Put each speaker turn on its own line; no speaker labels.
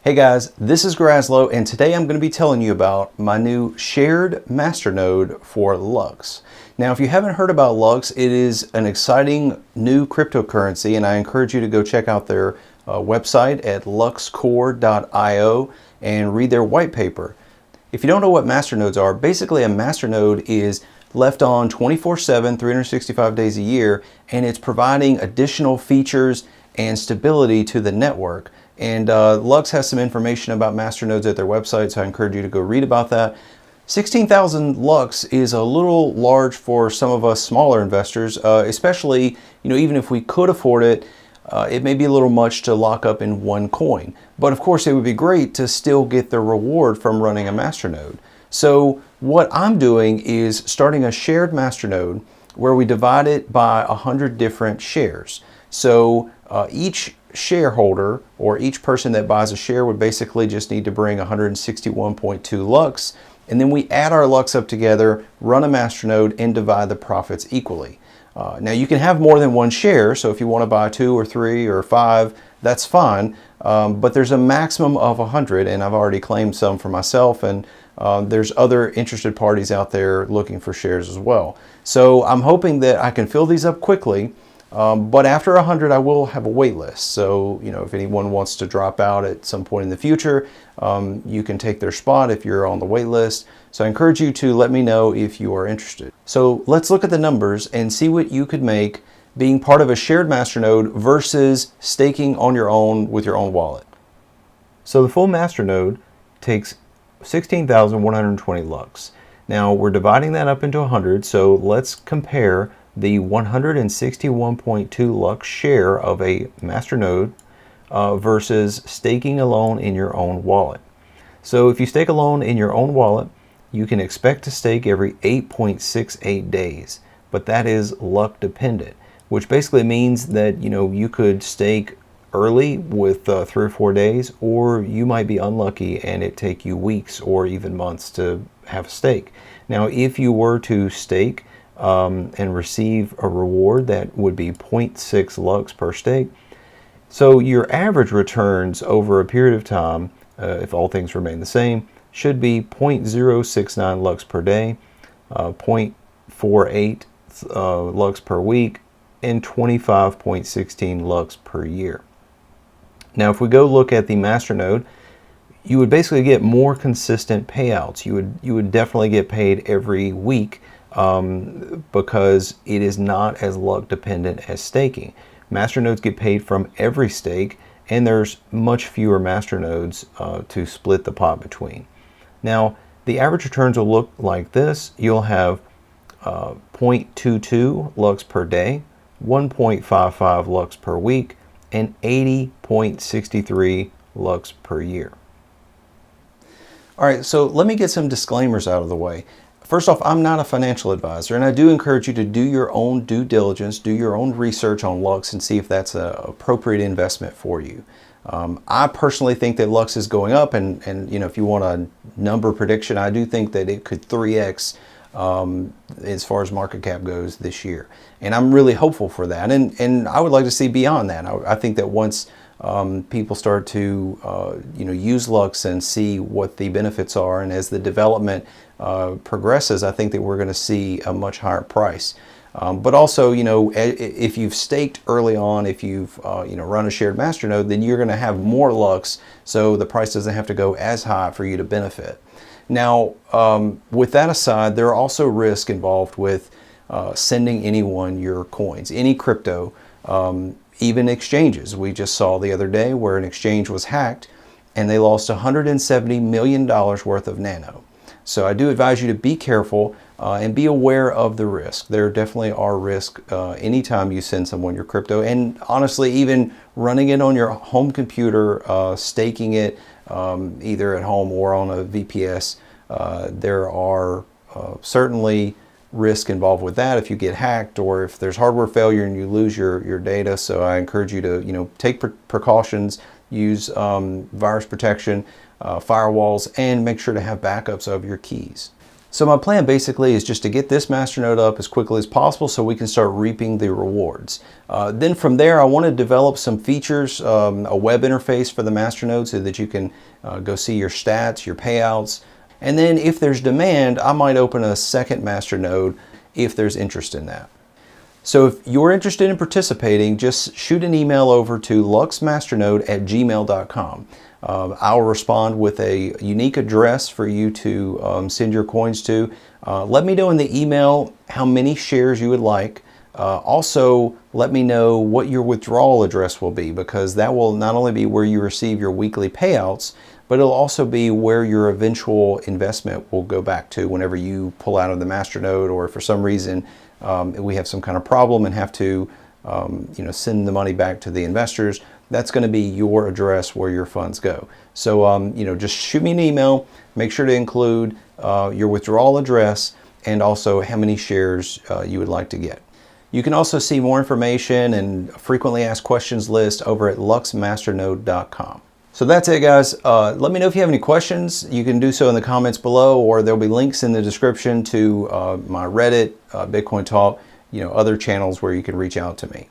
Hey guys, this is Graslow, and today I'm going to be telling you about my new shared masternode for LUX. Now, if you haven't heard about LUX, it is an exciting new cryptocurrency, and I encourage you to go check out their website at luxcore.io and read their white paper. If you don't know what masternodes are, basically a masternode is left on 24/7, 365 days a year, and it's providing additional features and stability to the network. And LUX has some information about masternodes at their website, so I encourage you to go read about that. 16,000 LUX is a little large for some of us smaller investors, especially, even if we could afford it, it may be a little much to lock up in one coin. But of course, it would be great to still get the reward from running a masternode. So what I'm doing is starting a shared masternode where we divide it by 100 different shares. So each shareholder, or each person that buys a share, would basically just need to bring 161.2 LUX, and then we add our LUX up together, run a masternode, and divide the profits equally. Now you can have more than one share, so if you want to buy 2 or 3 or 5, that's fine, but there's a maximum of 100, and I've already claimed some for myself, and there's other interested parties out there looking for shares as well. So I'm hoping that I can fill these up quickly. But after 100, I will have a wait list. So, if anyone wants to drop out at some point in the future, you can take their spot if you're on the wait list. So I encourage you to let me know if you are interested. So let's look at the numbers and see what you could make being part of a shared masternode versus staking on your own with your own wallet. So the full masternode takes 16,120 LUX. Now we're dividing that up into 100, so let's compare the 161.2 LUX share of a masternode versus staking alone in your own wallet. So if you stake alone in your own wallet, you can expect to stake every 8.68 days, but that is luck dependent, which basically means that you could stake early with 3 or 4 days, or you might be unlucky and it take you weeks or even months to have a stake. Now, if you were to stake and receive a reward, that would be 0.6 LUX per stake. So your average returns over a period of time, if all things remain the same, should be 0.069 LUX per day, 0.48 LUX per week, and 25.16 LUX per year. Now, if we go look at the masternode, you would basically get more consistent payouts. You would definitely get paid every week, because it is not as luck dependent as staking. Masternodes get paid from every stake, and there's much fewer masternodes to split the pot between. Now, the average returns will look like this. You'll have 0.22 LUX per day, 1.55 LUX per week, and 80.63 LUX per year. All right, so let me get some disclaimers out of the way. First off, I'm not a financial advisor, and I do encourage you to do your own due diligence, do your own research on LUX and see if that's an appropriate investment for you. I personally think that LUX is going up, and if you want a number prediction, I do think that it could 3x as far as market cap goes this year. And I'm really hopeful for that, and I would like to see beyond that. I think that once people start to use LUX and see what the benefits are, and as the development progresses, I think that we're going to see a much higher price. But also, if you've staked early on, if you've run a shared masternode, then you're going to have more LUX, so the price doesn't have to go as high for you to benefit. Now, with that aside, there are also risks involved with sending anyone your coins, any crypto, even exchanges. We just saw the other day where an exchange was hacked and they lost $170 million worth of nano. So I do advise you to be careful and be aware of the risk. There definitely are risks anytime you send someone your crypto, and honestly, even running it on your home computer, staking it either at home or on a VPS, there are certainly risk involved with that if you get hacked or if there's hardware failure and you lose your data. So I encourage you to take precautions, use virus protection, firewalls, and make sure to have backups of your keys. So my plan basically is just to get this masternode up as quickly as possible so we can start reaping the rewards. Then from there, I want to develop some features, a web interface for the masternode so that you can go see your stats, your payouts. And then if there's demand, I might open a second masternode if there's interest in that. So if you're interested in participating, just shoot an email over to luxmasternode@gmail.com. I'll respond with a unique address for you to send your coins to. Let me know in the email how many shares you would like. Also, let me know what your withdrawal address will be, because that will not only be where you receive your weekly payouts, but it'll also be where your eventual investment will go back to whenever you pull out of the masternode, or if for some reason we have some kind of problem and have to send the money back to the investors. That's going to be your address where your funds go. So just shoot me an email. Make sure to include your withdrawal address and also how many shares you would like to get. You can also see more information and frequently asked questions list over at luxmasternode.com. So that's it, guys. Let me know if you have any questions. You can do so in the comments below, or there'll be links in the description to my Reddit, Bitcoin Talk, other channels where you can reach out to me.